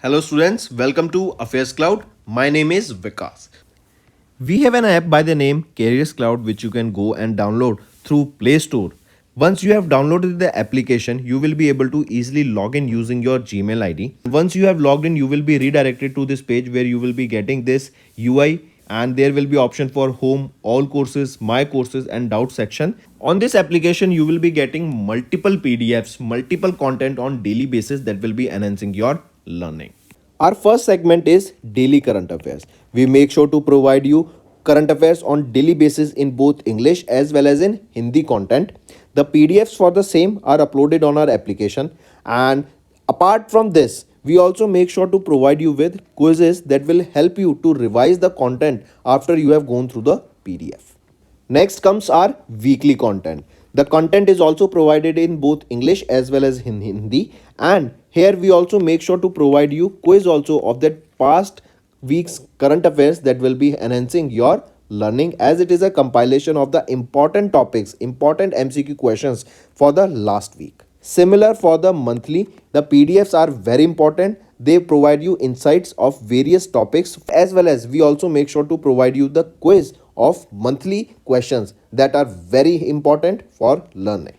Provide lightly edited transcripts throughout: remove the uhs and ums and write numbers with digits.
Hello students, welcome to AffairsCloud. My name is Vikas. We have an app by the name CareersCloud which you can go and download through Play Store. Once you have downloaded the application, you will be able to easily log in using your Gmail ID. Once you have logged in, you will be redirected to this page where you will be getting this UI and there will be option for home, all courses, my courses and doubt section. On this application, you will be getting multiple PDFs, multiple content on daily basis that will be enhancing your learning. Our first segment is daily current affairs. We make sure to provide you current affairs on daily basis in both English as well as in Hindi content. The PDFs for the same are uploaded on our application, and apart from this, we also make sure to provide you with quizzes that will help you to revise the content after you have gone through the PDF. Next comes our weekly content. The content is also provided in both English as well as in Hindi, and here we also make sure to provide you quiz also of that past week's current affairs that will be enhancing your learning, as it is a compilation of the important topics, important MCQ questions for the last week. Similar for the monthly, the PDFs are very important. They provide you insights of various topics, as well as we also make sure to provide you the quiz of monthly questions that are very important for learning.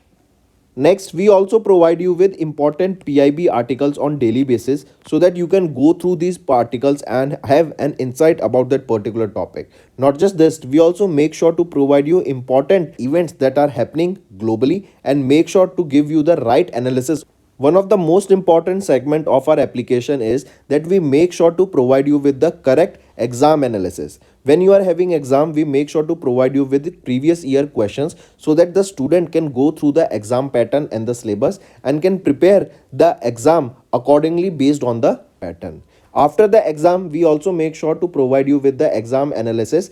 Next, we also provide you with important PIB articles on daily basis so that you can go through these articles and have an insight about that particular topic. Not just this, we also make sure to provide you important events that are happening globally and make sure to give you the right analysis. One of the most important segment of our application is that we make sure to provide you with the correct exam analysis. When you are having exam, we make sure to provide you with previous year questions so that the student can go through the exam pattern and the syllabus and can prepare the exam accordingly based on the pattern. After the exam, we also make sure to provide you with the exam analysis.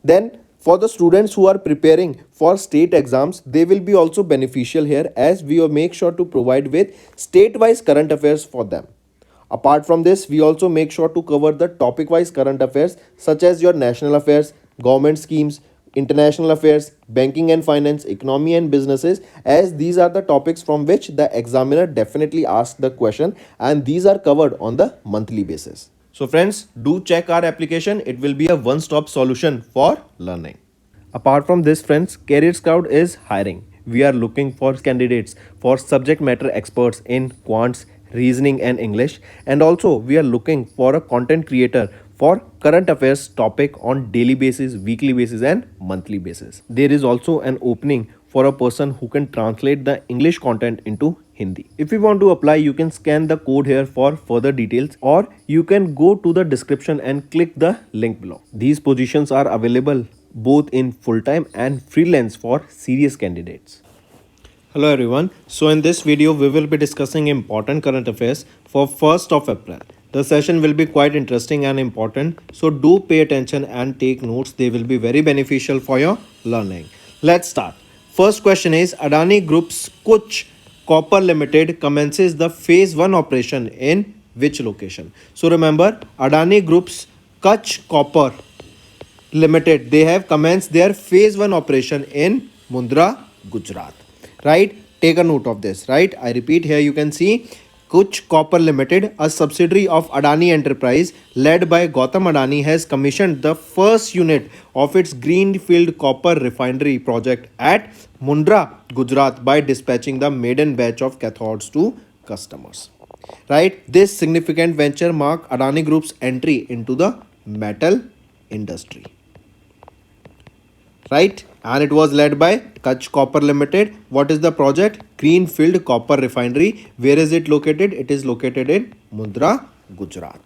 Then for the students who are preparing for state exams, they will be also beneficial here, as we will make sure to provide with state-wise current affairs for them. Apart from this, we also make sure to cover the topic-wise current affairs such as your national affairs, government schemes, international affairs, banking and finance, economy and businesses, as these are the topics from which the examiner definitely asks the question, and these are covered on the monthly basis. So friends, do check our application. It will be a one-stop solution for learning. Apart from this, friends, CareersCloud is hiring. We are looking for candidates for subject matter experts in quants, reasoning and English, and also we are looking for a content creator for current affairs topic on daily basis, weekly basis and monthly basis. There is also an opening for a person who can translate the English content into Hindi. If you want to apply, you can scan the code here for further details, or you can go to the description and click the link below. These positions are available both in full-time and freelance for serious candidates. Hello everyone. So in this video, we will be discussing important current affairs for 1st of April. The session will be quite interesting and important. So do pay attention and take notes. They will be very beneficial for your learning. Let's start. First question is, Adani Group's Kuch Copper Limited commences the phase 1 operation in which location? So remember, Adani Group's Kutch Copper Limited, they have commenced their phase 1 operation in Mundra, Gujarat. Right? Take a note of this. Right? I repeat, here you can see Kutch Copper Limited, a subsidiary of Adani Enterprise led by Gautam Adani, has commissioned the first unit of its greenfield copper refinery project at Mundra, Gujarat by dispatching the maiden batch of cathodes to customers. Right? This significant venture marked Adani Group's entry into the metal industry. Right? And it was led by Kutch Copper Limited. What is the project? Greenfield Copper Refinery. Where is it located? It is located in Mundra, Gujarat.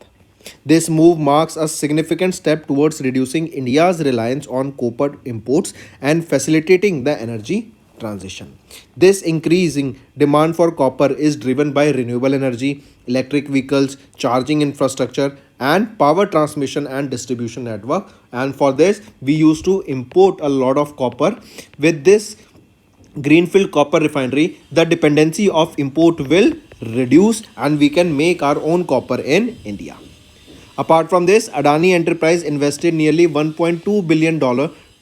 This move marks a significant step towards reducing India's reliance on copper imports and facilitating the energy transition. This increasing demand for copper is driven by renewable energy, electric vehicles, charging infrastructure, and power transmission and distribution network. And for this, we used to import a lot of copper. With this greenfield copper refinery, the dependency of import will reduce and we can make our own copper in India. Apart from this, Adani Enterprise invested nearly $1.2 billion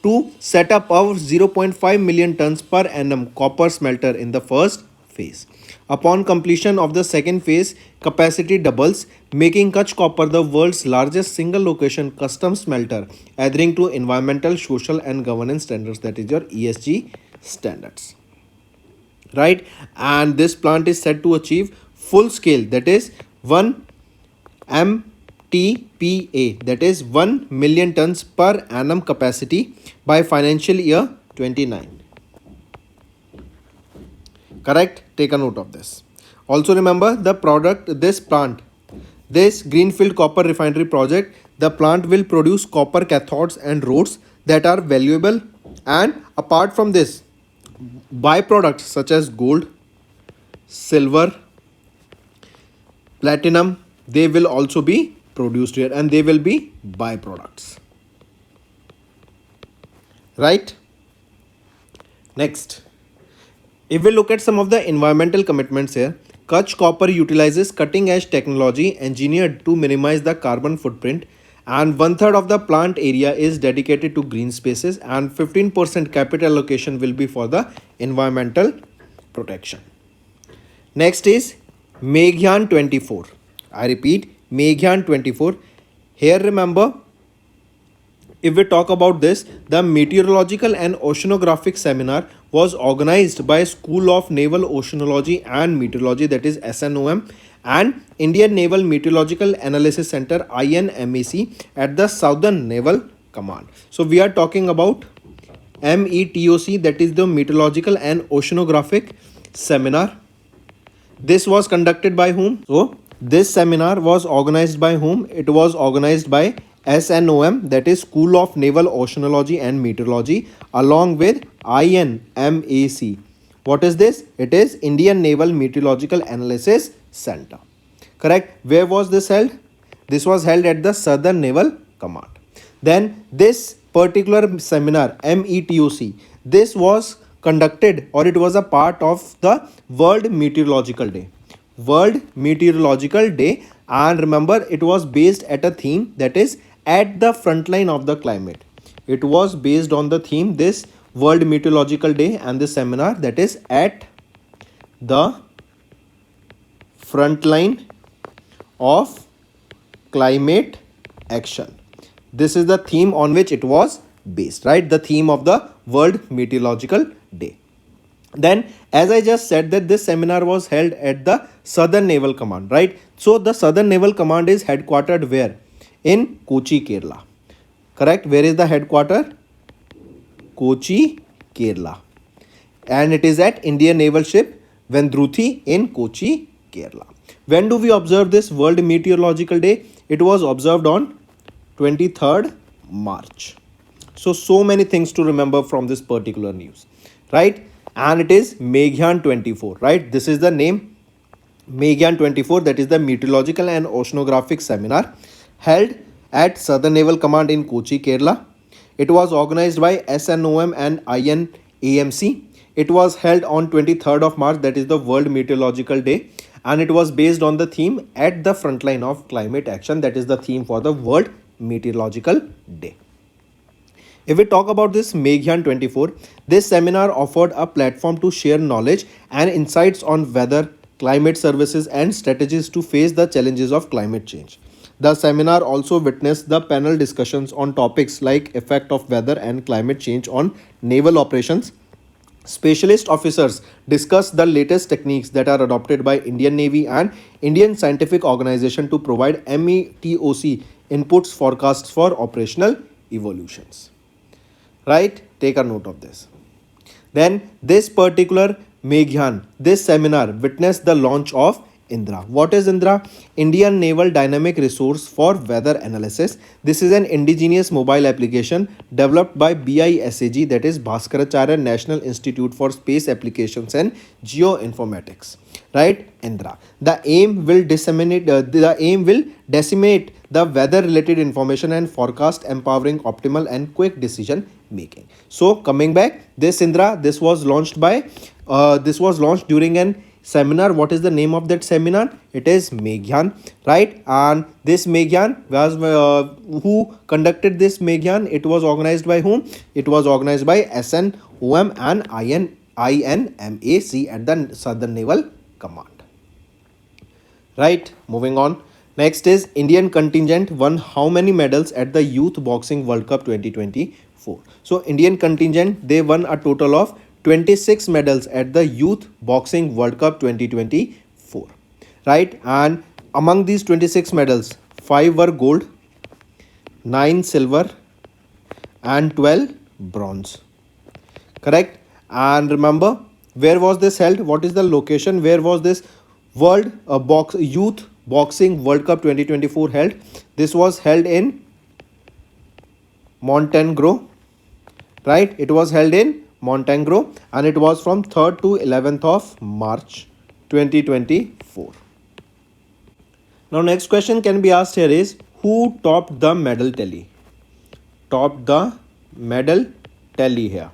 to set up a 0.5 million tons per annum copper smelter in the first phase. Upon completion of the second phase, capacity doubles, making Kutch Copper the world's largest single location custom smelter, adhering to environmental, social, and governance standards, that is your ESG standards. Right? And this plant is set to achieve full scale, that is 1 MTPA, that is 1 million tons per annum capacity by financial year 29. Correct? Take a note of this. Also remember the product, this plant, this greenfield copper refinery project, the plant will produce copper cathodes and rods that are valuable, and apart from this, byproducts such as gold, silver, platinum, they will also be produced here, and they will be byproducts. Right? Next, if we look at some of the environmental commitments here, Kutch Copper utilizes cutting edge technology engineered to minimize the carbon footprint, and 1/3 of the plant area is dedicated to green spaces, and 15% capital allocation will be for the environmental protection. Next is Meghyan 24. I repeat, Meghyan 24. Here remember, if we talk about this, the Meteorological and Oceanographic Seminar was organized by School of Naval Oceanology and Meteorology, that is SNOM, and Indian Naval Meteorological Analysis Center INMAC at the Southern Naval Command. So we are talking about METOC, that is the Meteorological and Oceanographic Seminar. This was conducted by whom? So this seminar was organized by whom? It was organized by SNOM, that is School of Naval Oceanology and Meteorology, along with INMAC. What is this? It is Indian Naval Meteorological Analysis Center. Correct? Where was this held? This was held at the Southern Naval Command. Then this particular seminar, METOC, this was conducted, or it was a part of the World Meteorological Day. World Meteorological Day, and remember it was based at a theme, that is at the frontline of the climate. It was based on the theme, this World Meteorological Day, and this seminar, that is at the frontline of climate action. This is the theme on which it was based, right? The theme of the World Meteorological Day. Then, as I just said, that this seminar was held at the Southern Naval Command, right? So the Southern Naval Command is headquartered where? In Kochi, Kerala. Correct? Where is the headquarter? Kochi, Kerala. And it is at Indian Naval Ship Vendruthi in Kochi, Kerala. When do we observe this World Meteorological Day? It was observed on 23rd March. So many things to remember from this particular news, right? And it is Meghyan 24, right? This is the name, Meghyan 24, that is the Meteorological and Oceanographic Seminar held at Southern Naval Command in Kochi, Kerala. It was organized by SNOM and INAMC. It was held on 23rd of March, that is the World Meteorological Day, and it was based on the theme at the frontline of climate action, that is the theme for the World Meteorological Day. If we talk about this Meghyan 24, this seminar offered a platform to share knowledge and insights on weather, climate services, and strategies to face the challenges of climate change. The seminar also witnessed the panel discussions on topics like effect of weather and climate change on naval operations. Specialist officers discussed the latest techniques that are adopted by Indian Navy and Indian Scientific Organization to provide METOC inputs forecasts for operational evolutions. Right? Take a note of this. Then this particular Meghyan, this seminar witnessed the launch of Indra. What is Indra? Indian Naval Dynamic Resource for Weather Analysis. This is an indigenous mobile application developed by BISAG, that is Bhaskaracharya National Institute for Space Applications and Geoinformatics. Right? Indra. The aim will disseminate the weather related information and forecast, empowering optimal and quick decision making. So coming back, this Indra, this was launched during an seminar. What is the name of that seminar? It is Meghyan, right? And this Meghyan was who conducted this Meghyan? It was organized by whom? It was organized by SNOM and INMAC at the Southern Naval Command. Right, moving on. Next is Indian contingent won how many medals at the Youth Boxing World Cup 2024? So Indian contingent, they won a total of 26 medals at the Youth Boxing World Cup 2024. Right, and among these 26 medals, 5 were gold, 9 silver and 12 bronze. Correct. And remember, where was this held? What is the location? Where was this World Youth Boxing World Cup 2024 held? This was held in Montenegro. Right? It was held in Montenegro and it was from 3rd to 11th of March 2024. Now next question can be asked here is, who topped the medal tally? Topped the medal tally here.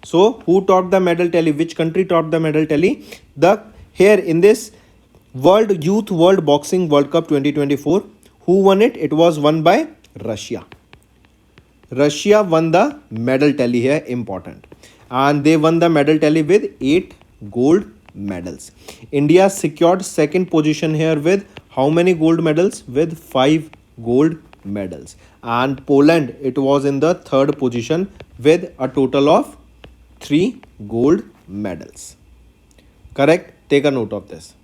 So who topped the medal tally? Which country topped the medal tally? Here in this World Boxing World Cup 2024, who won it? It was won by Russia. Russia won the medal tally here, important. And they won the medal tally with 8 gold medals. India secured second position here with how many gold medals? With 5 gold medals. And Poland, it was in the third position with a total of 3 gold medals. Correct? Take a note of this.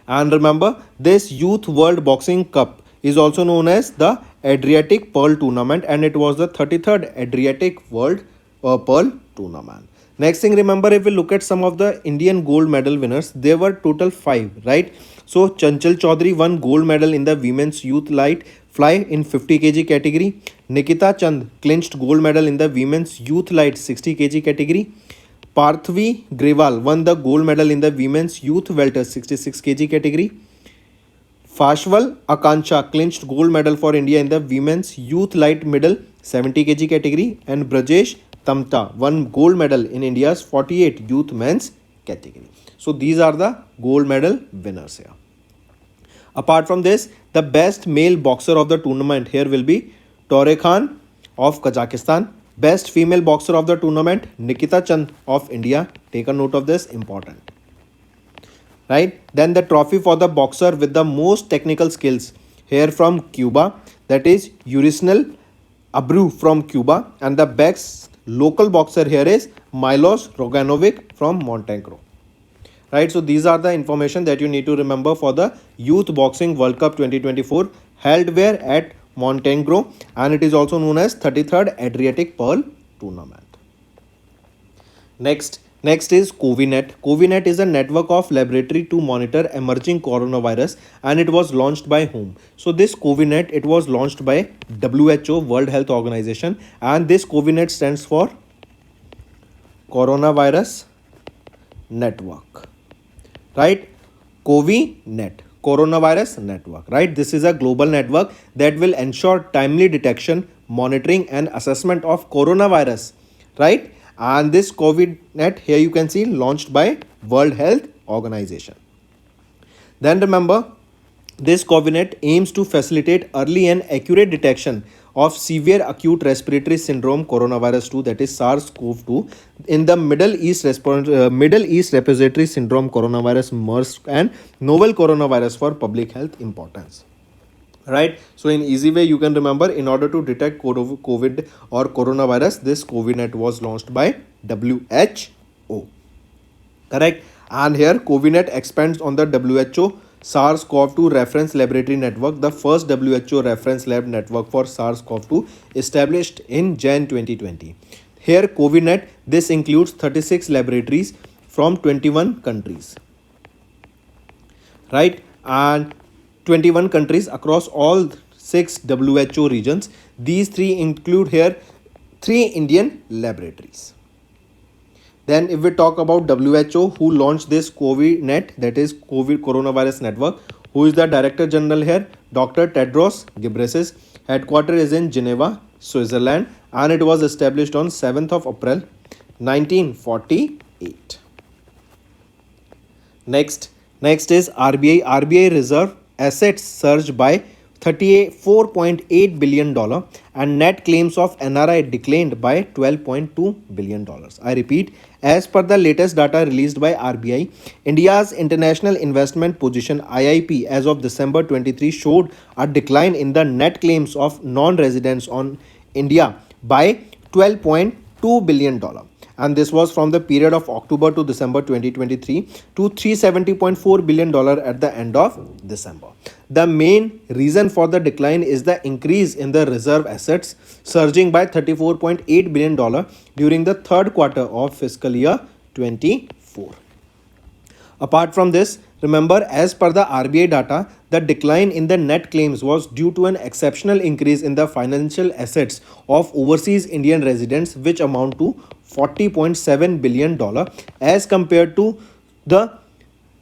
And remember, this Youth World Boxing Cup is also known as the Adriatic Pearl Tournament, and it was the 33rd Adriatic World Pearl Tournament. Next thing, remember, if we look at some of the Indian gold medal winners, there were total 5, right? So Chanchal Chaudhary won gold medal in the women's youth light fly in 50 kg category. Nikita Chand clinched gold medal in the women's youth light 60 kg category. Parthvi Grewal won the gold medal in the women's youth welter 66 kg category. Fashwal Akanksha clinched gold medal for India in the women's youth light middle 70 kg category, and Brajesh Tamta won gold medal in India's 48 youth men's category. So these are the gold medal winners here. Apart from this, the best male boxer of the tournament here will be Tore Khan of Kazakhstan. Best female boxer of the tournament, Nikita Chand of India. Take a note of this, important. Right? Then the trophy for the boxer with the most technical skills here from Cuba, that is Yurisnel Abreu from Cuba, and the best local boxer here is Milos Roganovic from Montenegro. Right, so these are the information that you need to remember for the Youth Boxing World Cup 2024 held where at Montenegro, and it is also known as 33rd Adriatic Pearl Tournament. Next is CoviNet. CoviNet is a network of laboratory to monitor emerging coronavirus, and it was launched by whom? So this CoviNet, it was launched by WHO, World Health Organization, and this CoviNet stands for Coronavirus Network. Right? CoviNet, Coronavirus Network. Right? This is a global network that will ensure timely detection, monitoring and assessment of coronavirus. Right? And this CoviNet here you can see launched by World Health Organization. Then remember, this CoviNet aims to facilitate early and accurate detection of severe acute respiratory syndrome coronavirus 2, that is SARS-CoV-2, in the Middle East Respiratory Syndrome coronavirus MERS and novel coronavirus for public health importance. Right? So in easy way you can remember, in order to detect COVID or coronavirus, this CoviNet was launched by WHO. Correct? And here CoviNet expands on the WHO SARS-CoV-2 reference laboratory network, the first WHO reference lab network for SARS-CoV-2 established in Jan 2020. Here CoviNet, this includes 36 laboratories from 21 countries. Right? And 21 countries across all 6 WHO regions. These 3 include here 3 Indian laboratories. Then if we talk about WHO, who launched this CoviNet, that is COVID Coronavirus Network, who is the Director General here? Dr. Tedros Ghebreyesus. Headquarters is in Geneva, Switzerland, and it was established on 7th of April 1948. Next is RBI. RBI reserve assets surged by $34.8 billion and net claims of NRI declined by $12.2 billion. I repeat, as per the latest data released by RBI, India's international investment position IIP as of December 23 showed a decline in the net claims of non-residents on India by $12.2 billion, and this was from the period of October to December 2023 to $370.4 billion at the end of December. The main reason for the decline is the increase in the reserve assets, surging by $34.8 billion during the third quarter of fiscal year 24. Apart from this, remember, as per the RBI data, the decline in the net claims was due to an exceptional increase in the financial assets of overseas Indian residents, which amount to $40.7 billion as compared to the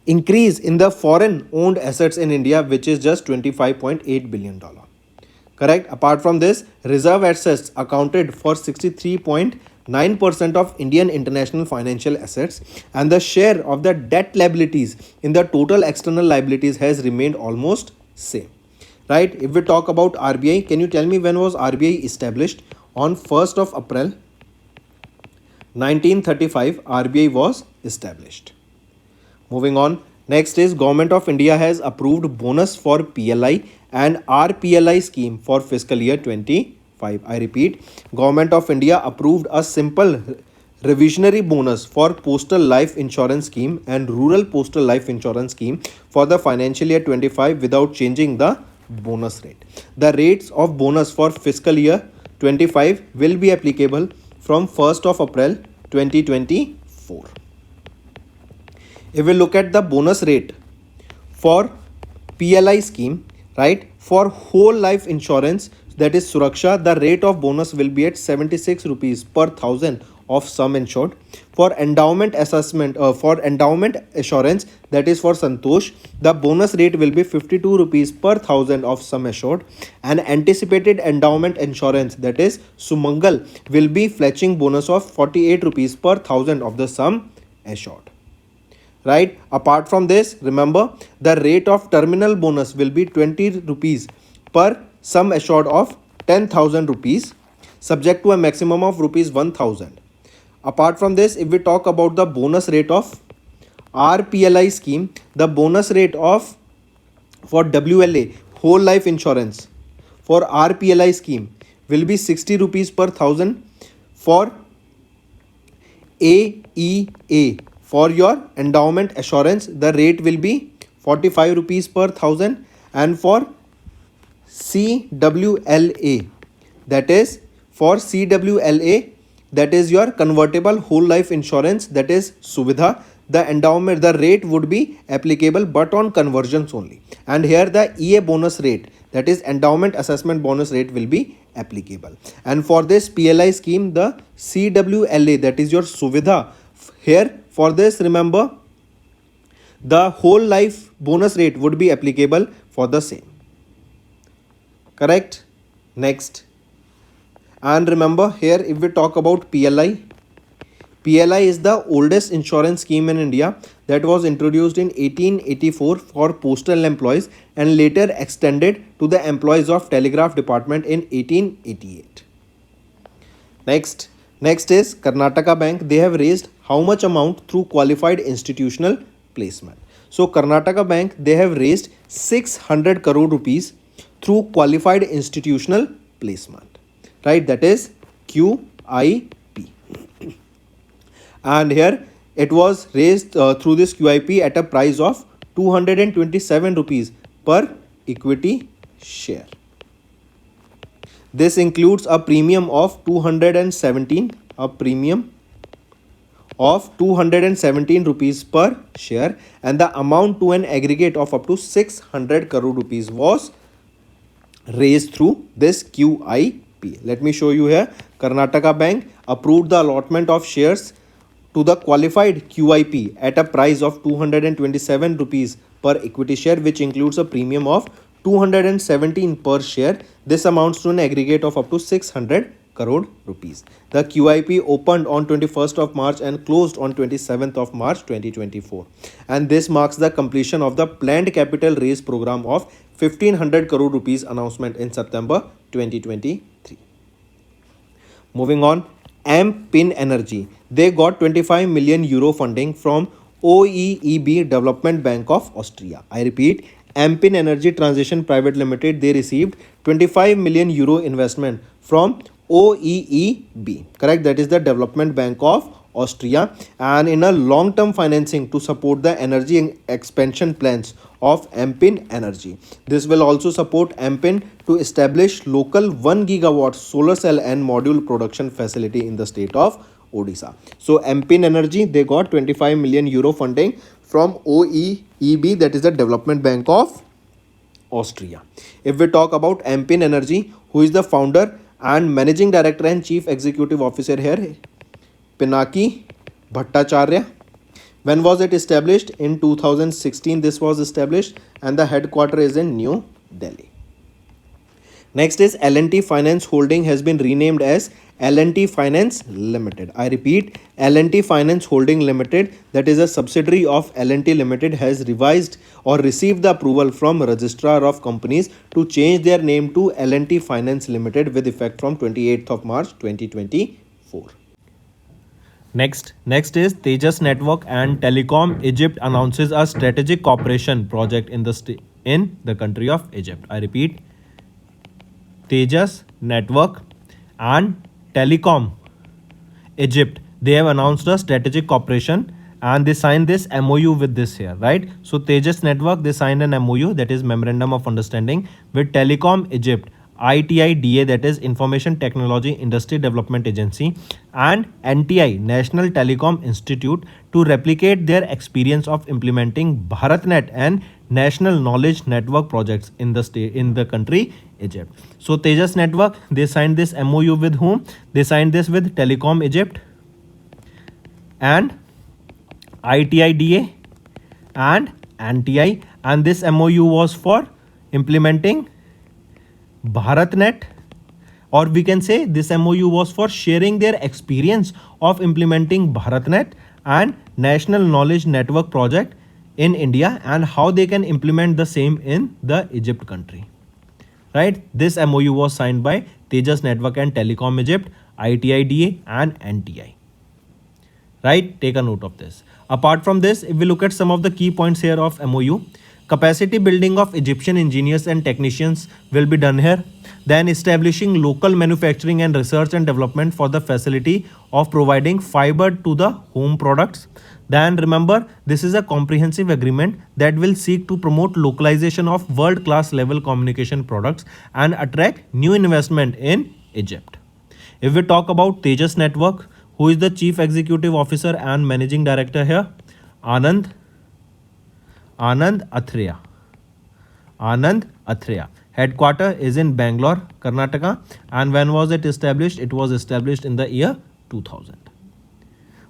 increase in the foreign owned assets in India, which is just $25.8 billion. Correct? Apart from this, reserve assets accounted for 63.9% of Indian international financial assets, and the share of the debt liabilities in the total external liabilities has remained almost same. Right? If we talk about RBI, can you tell me when was RBI established? On 1st of April 1935, RBI was established. Moving on, next is Government of India has approved bonus for PLI and RPLI scheme for fiscal year 25. I repeat, Government of India approved a simple revisionary bonus for postal life insurance scheme and rural postal life insurance scheme for the financial year 25 without changing the bonus rate. The rates of bonus for fiscal year 25 will be applicable from 1st of April 2024. If we look at the bonus rate for PLI scheme, right, for whole life insurance, that is Suraksha, the rate of bonus will be at 76 rupees per thousand of sum insured. For endowment assessment, for endowment assurance, that is for Santosh, the bonus rate will be 52 rupees per thousand of sum assured, and anticipated endowment insurance, that is Sumangal, will be fetching bonus of 48 rupees per thousand of the sum assured. Right? Apart from this, remember, the rate of terminal bonus will be 20 rupees per sum assured of 10,000 rupees, subject to a maximum of rupees 1,000. Apart from this, if we talk about the bonus rate of RPLI scheme, the bonus rate of for WLA, whole life insurance, for RPLI scheme will be 60 rupees per thousand. For AEA, for your endowment assurance, the rate will be 45 rupees per thousand, and for CWLA, that is for CWLA, that is your convertible whole life insurance, that is Suvidha, the endowment, the rate would be applicable but on conversions only, and here the EA bonus rate, that is endowment assessment bonus rate, will be applicable. And for this PLI scheme, the CWLA, that is your Suvidha, here for this, remember, the whole life bonus rate would be applicable for the same. Correct? Next. And remember, here if we talk about PLI, PLI is the oldest insurance scheme in India that was introduced in 1884 for postal employees and later extended to the employees of Telegraph Department in 1888. Next is Karnataka Bank. They have raised how much amount through qualified institutional placement? So Karnataka Bank, they have raised 600 crore rupees through qualified institutional placement, right? That is QIP. And here it was raised through this QIP at a price of 227 rupees per equity share. This includes a premium of 217 rupees per share, and the amount to an aggregate of up to 600 crore rupees was raised through this QIP. Let me show you here. Karnataka Bank approved the allotment of shares to the qualified QIP at a price of 227 rupees per equity share, which includes a premium of 217 per share. This amounts to an aggregate of up to 600 crore rupees. The QIP opened on 21st of March and closed on 27th of March 2024. And this marks the completion of the planned capital raise program of 1500 crore rupees announcement in September 2023. Moving on, AMPIN Energy. They got 25 million euro funding from OEEB Development Bank of Austria. I repeat, AMPIN Energy Transition Private Limited, they received 25 million euro investment from OEEB. Correct? That is the Development Bank of Austria, and in a long-term financing to support the energy expansion plans of AMPIN Energy. This will also support AMPIN to establish local 1 gigawatt solar cell and module production facility in the state of Odisha. So AMPIN Energy, they got 25 million euro funding from OEEB, that is the Development Bank of Austria. If we talk about AMPIN Energy, who is the founder and managing director and chief executive officer here, Pinaki Bhattacharya. When was it established? In 2016 this was established, and the headquarter is in New Delhi. Next is L&T Finance Holding has been renamed as L&T Finance Limited. I repeat, L&T Finance Holding Limited, that is a subsidiary of L&T Limited, has revised or received the approval from Registrar of Companies to change their name to L&T Finance Limited with effect from 28th of March 2024. Next is Tejas Network and Telecom Egypt announces a strategic cooperation project in the country of Egypt. I repeat, Tejas Network and Telecom Egypt, they have announced a strategic cooperation and they signed this MOU with this here, right? So Tejas Network, they signed an MOU, that is Memorandum of Understanding, with Telecom Egypt, ITIDA, that is Information Technology Industry Development Agency, and NTI, National Telecom Institute, to replicate their experience of implementing BharatNet and National Knowledge Network projects in the country Egypt. So Tejas Network, they signed this MOU with whom? They signed this with Telecom Egypt and ITIDA and NTI, and this MOU was for implementing BharatNet, or we can say this MOU was for sharing their experience of implementing BharatNet and National Knowledge Network project in India and how they can implement the same in the Egypt country. Right? This MOU was signed by Tejas Network and Telecom Egypt, ITIDA and NTI. Right? Take a note of this. Apart from this, if we look at some of the key points here of MOU, capacity building of Egyptian engineers and technicians will be done here. Then establishing local manufacturing and research and development for the facility of providing fiber to the home products. Then remember, this is a comprehensive agreement that will seek to promote localization of world-class level communication products and attract new investment in Egypt. If we talk about Tejas Network, who is the Chief Executive Officer and Managing Director here? Anand Athreya. Headquarter is in Bangalore, Karnataka. And when was it established? It was established in the year 2000.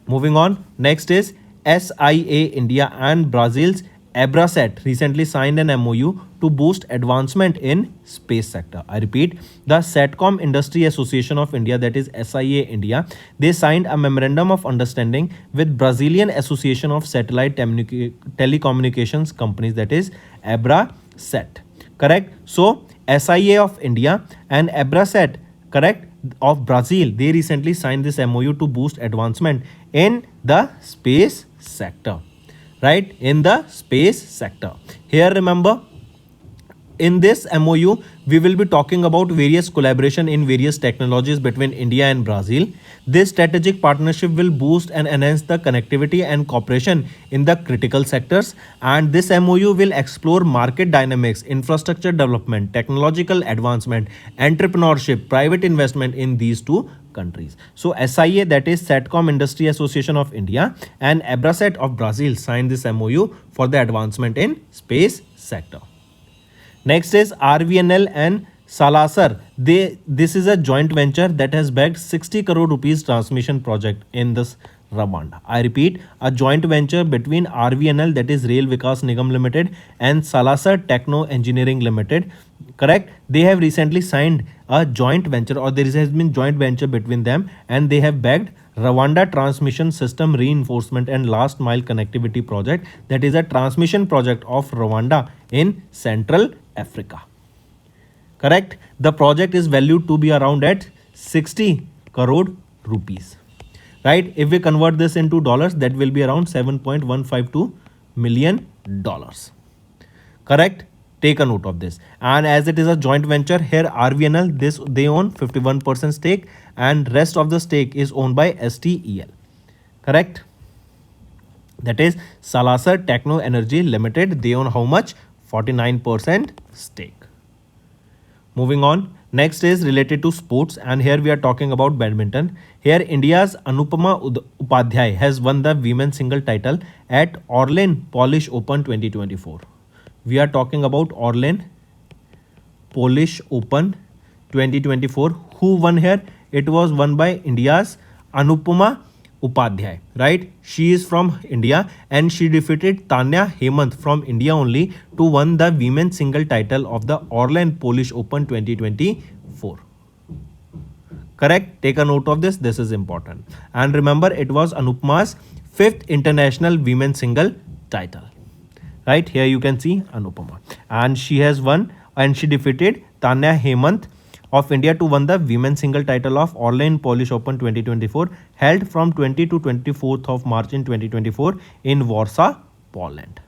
Moving on, next is SIA India and Brazil's ABRASAT recently signed an MOU to boost advancement in space sector. I repeat, the Satcom Industry Association of India, that is SIA India, they signed a memorandum of understanding with Brazilian Association of Satellite Telecommunications Companies, that is ABRASAT. Correct? So SIA of India and ABRASAT, correct, of Brazil, they recently signed this MOU to boost advancement in the space sector. Right? In the space sector. Here remember, in this MOU, we will be talking about various collaboration in various technologies between India and Brazil. This strategic partnership will boost and enhance the connectivity and cooperation in the critical sectors. And this MOU will explore market dynamics, infrastructure development, technological advancement, entrepreneurship, private investment in these two countries. So SIA, that is Satcom Industry Association of India, and ABRASAT of Brazil signed this MOU for the advancement in space sector. Next is RVNL and Salasar. This is a joint venture that has bagged 60 crore rupees transmission project in this Rwanda. I repeat, a joint venture between RVNL, that is Rail Vikas Nigam Limited, and Salasar Techno Engineering Limited. Correct? They have recently signed a joint venture, or has been joint venture between them, and they have bagged Rwanda Transmission System Reinforcement and Last Mile Connectivity Project, that is a transmission project of Rwanda in Central Africa. Correct. The project is valued to be around at 60 crore rupees. Right. If we convert this into dollars, that will be around $7.152 million. Correct. Take a note of this. And as it is a joint venture, here RVNL, this they own 51% stake, and rest of the stake is owned by STEL. Correct. That is Salasar Techno Energy Limited. They own how much? 49% stake. Moving on, next is related to sports, and here we are talking about badminton. Here India's Anupama Upadhyay has won the women's single title at Orleans Polish Open 2024. We are talking about Orleans Polish Open 2024. Who won here? It was won by India's Anupama Upadhyay, right? She is from India and she defeated Tanya Hemant from India only to win the women's single title of the Orleans Polish Open 2024. Correct? Take a note of this. This is important. And remember, it was Anupama's 5th international women's single title. Right? Here you can see Anupama. And she has won, and she defeated Tanya Hemant of India to win the women's single title of Orleans Polish Open 2024, held from 20 to 24th of March in 2024 in Warsaw, Poland.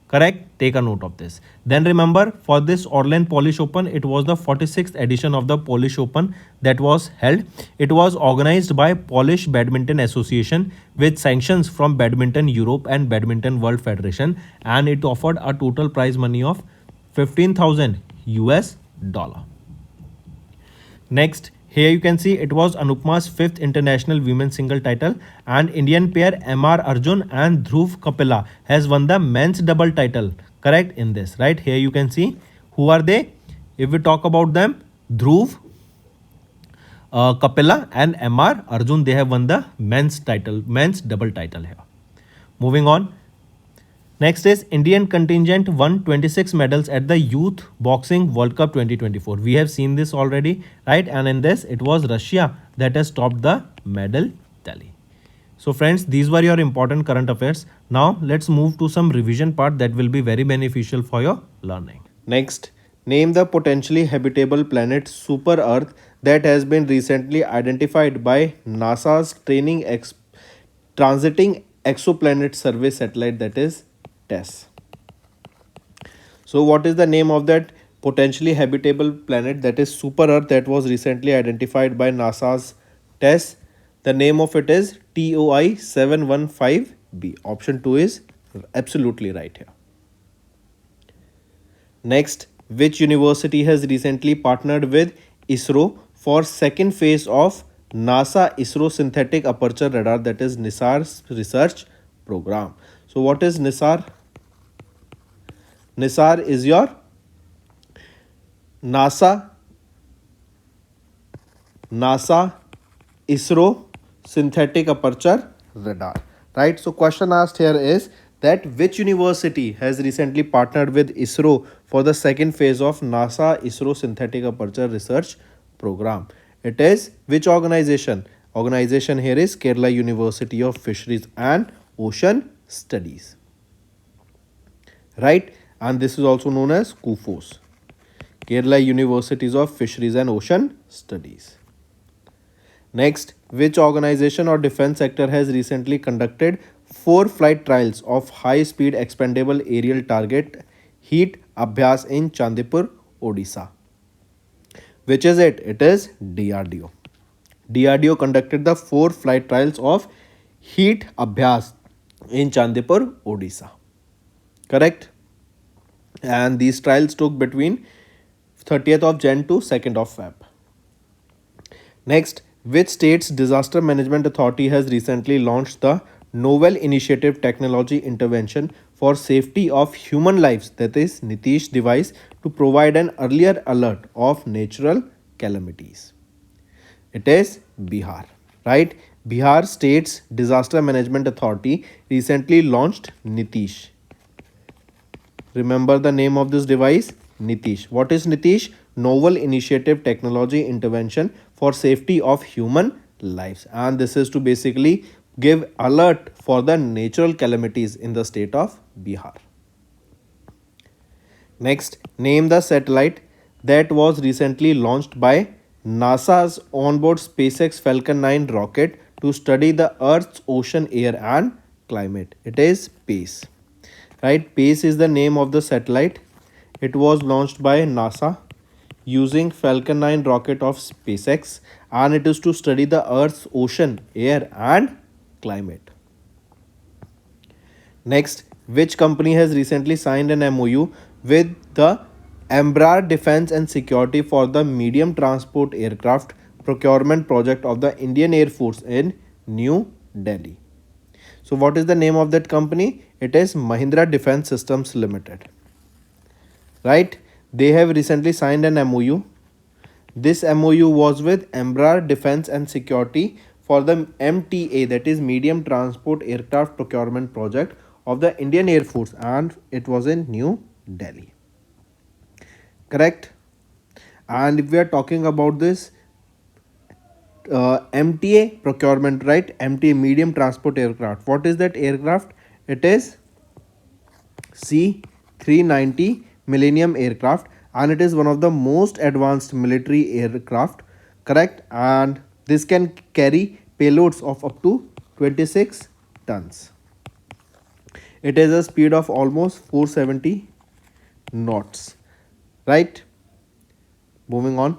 Correct? Take a note of this. Then remember, for this Orleans Polish Open, it was the 46th edition of the Polish Open that was held. It was organized by Polish Badminton Association with sanctions from Badminton Europe and Badminton World Federation, and it offered a total prize money of 15,000 US dollar. Next, here you can see it was Anupama's 5th international women's single title, and Indian pair MR Arjun and Dhruv Kapila has won the men's double title. Correct in this, right? Here you can see who are they. If we talk about them, Dhruv Kapila and MR Arjun, they have won the men's title, men's double title here. Moving on. Next is Indian contingent won 26 medals at the Youth Boxing World Cup 2024. We have seen this already, right? And in this, it was Russia that has topped the medal tally. So friends, these were your important current affairs. Now let's move to some revision part that will be very beneficial for your learning. Next, name the potentially habitable planet Super Earth that has been recently identified by NASA's transiting exoplanet survey satellite, that is TESS. So what is the name of that potentially habitable planet, that is Super Earth, that was recently identified by NASA's TESS? The name of it is TOI 715b. Option 2 is absolutely right here. Next, which university has recently partnered with ISRO for second phase of NASA ISRO Synthetic Aperture Radar, that is NISAR's research program? So what is NISAR? NISAR is your NASA ISRO Synthetic Aperture Radar, right? So question asked here is that which university has recently partnered with ISRO for the second phase of NASA ISRO Synthetic Aperture Research Program? It is which organization? Organization here is Kerala University of Fisheries and Ocean Studies, right? And this is also known as KUFOS, Kerala Universities of Fisheries and Ocean Studies. Next, which organization or defense sector has recently conducted 4 flight trials of high-speed expendable aerial target heat abhyas in Chandipur, Odisha? Which is it? It is DRDO. DRDO conducted the 4 flight trials of heat abhyas in Chandipur, Odisha. Correct? And these trials took between 30th of Jan to 2nd of Feb. Next, which state's disaster management authority has recently launched the novel initiative technology intervention for safety of human lives, that is Nitish device, to provide an earlier alert of natural calamities? It is Bihar, right? Bihar State's Disaster Management Authority recently launched Nitish. Remember the name of this device? Nitish. What is Nitish? novel initiative technology intervention for safety of human lives. And this is to basically give alert for the natural calamities in the state of Bihar. Next, name the satellite that was recently launched by NASA's onboard SpaceX Falcon 9 rocket to study the Earth's ocean, air, and climate. It is PACE. Right? PACE is the name of the satellite. It was launched by NASA using Falcon 9 rocket of SpaceX, and it is to study the Earth's ocean, air, and climate. Next, which company has recently signed an MOU with the Embraer Defense and Security for the medium transport aircraft procurement project of the Indian Air Force in New Delhi? So what is the name of that company? It is Mahindra Defense Systems Limited. Right? They have recently signed an MOU. This MOU was with Embraer Defense and Security for the MTA, that is Medium Transport Aircraft Procurement Project of the Indian Air Force, and it was in New Delhi. Correct? And if we are talking about this MTA procurement, right? MTA, Medium Transport Aircraft. What is that aircraft? It is C-390 Millennium aircraft, and it is one of the most advanced military aircraft. Correct? And this can carry payloads of up to 26 tons. It has a speed of almost 470 knots. Right? Moving on.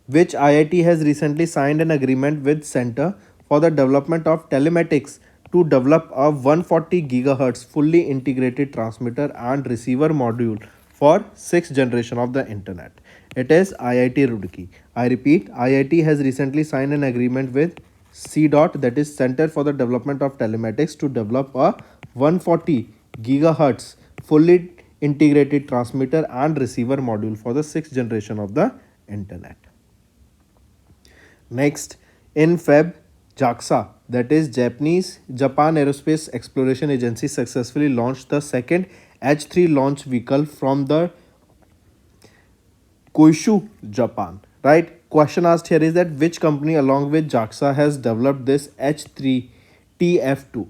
Which IIT has recently signed an agreement with Center for the Development of Telematics to develop a 140 GHz fully integrated transmitter and receiver module for 6th generation of the internet? It is IIT Roorkee. I repeat, IIT has recently signed an agreement with CDOT, that is Center for the Development of Telematics, to develop a 140 GHz fully integrated transmitter and receiver module for the 6th generation of the internet. Next, in Feb, JAXA, that is Japan Aerospace Exploration Agency, successfully launched the second H3 launch vehicle from the Kyushu, Japan. Right? Question asked here is that which company along with JAXA has developed this H3 TF2?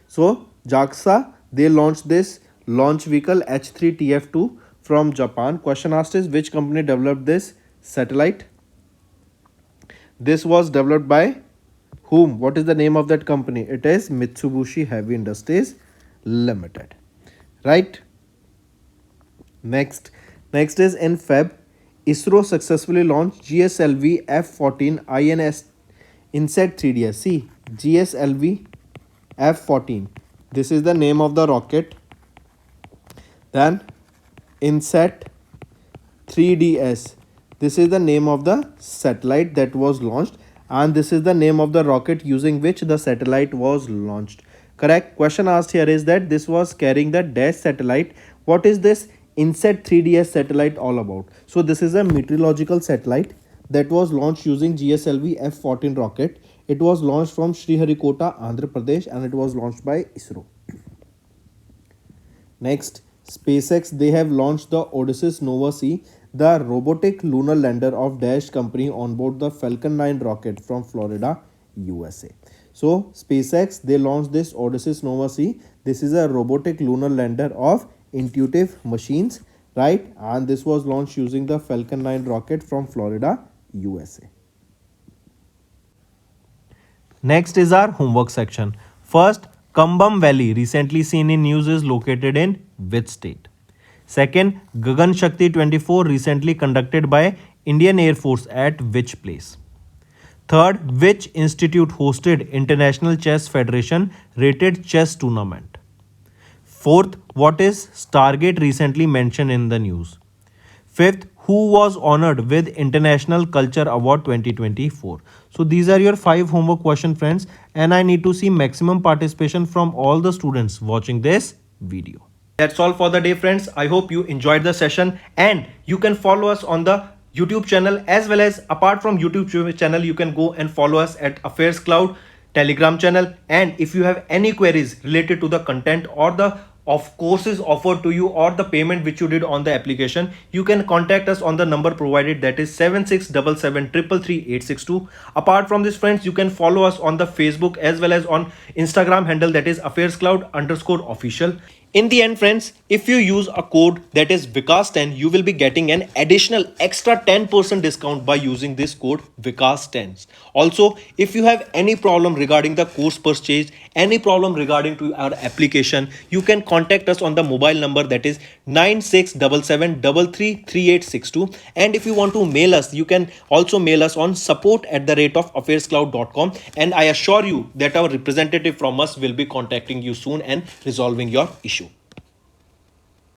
So JAXA, they launched this launch vehicle H3 TF2 from Japan. Question asked is which company developed this satellite? This was developed by whom? What is the name of that company? It is Mitsubishi Heavy Industries Limited. Right? Next is in Feb, ISRO successfully launched GSLV F-14 INS INSET 3DS. See, GSLV F-14. This is the name of the rocket. Then INSET 3DS. This is the name of the satellite that was launched, and this is the name of the rocket using which the satellite was launched. Correct? Question asked here is that this was carrying the DASH satellite. What is this INSET 3DS satellite all about? So this is a meteorological satellite that was launched using GSLV F-14 rocket. It was launched from Sriharikota, Andhra Pradesh, and it was launched by ISRO. Next, SpaceX, they have launched the Odysseus Nova C, the robotic lunar lander of Dash company, on board the Falcon 9 rocket from Florida, USA. So SpaceX, they launched this Odysseus Nova C. This is a robotic lunar lander of Intuitive Machines, right? And this was launched using the Falcon 9 rocket from Florida, USA. Next is our homework section. First, Kambam Valley, recently seen in news, is located in which state? Second, Gagan Shakti 24, recently conducted by Indian Air Force, at which place? Third, which institute hosted International Chess Federation rated chess tournament? Fourth, what is Stargate, recently mentioned in the news? Fifth, who was honored with International Culture Award 2024? So these are your 5 homework questions, friends, and I need to see maximum participation from all the students watching this video. That's all for the day, friends. I hope you enjoyed the session, and you can follow us on the YouTube channel, as well as apart from YouTube channel, you can go and follow us at AffairsCloud Telegram channel. And if you have any queries related to the content or the of courses offered to you or the payment which you did on the application, you can contact us on the number provided, that is 7677333862. Apart from this friends, you can follow us on the Facebook as well as on Instagram handle, that is AffairsCloud_official. In the end friends, if you use a code that is Vikas10, you will be getting an additional extra 10% discount by using this code Vikas10. Also, if you have any problem regarding the course purchase, any problem regarding to our application, you can contact us on the mobile number, that is 9677333862. And if you want to mail us, you can also mail us on support@affairscloud.com, and I assure you that our representative from us will be contacting you soon and resolving your issue.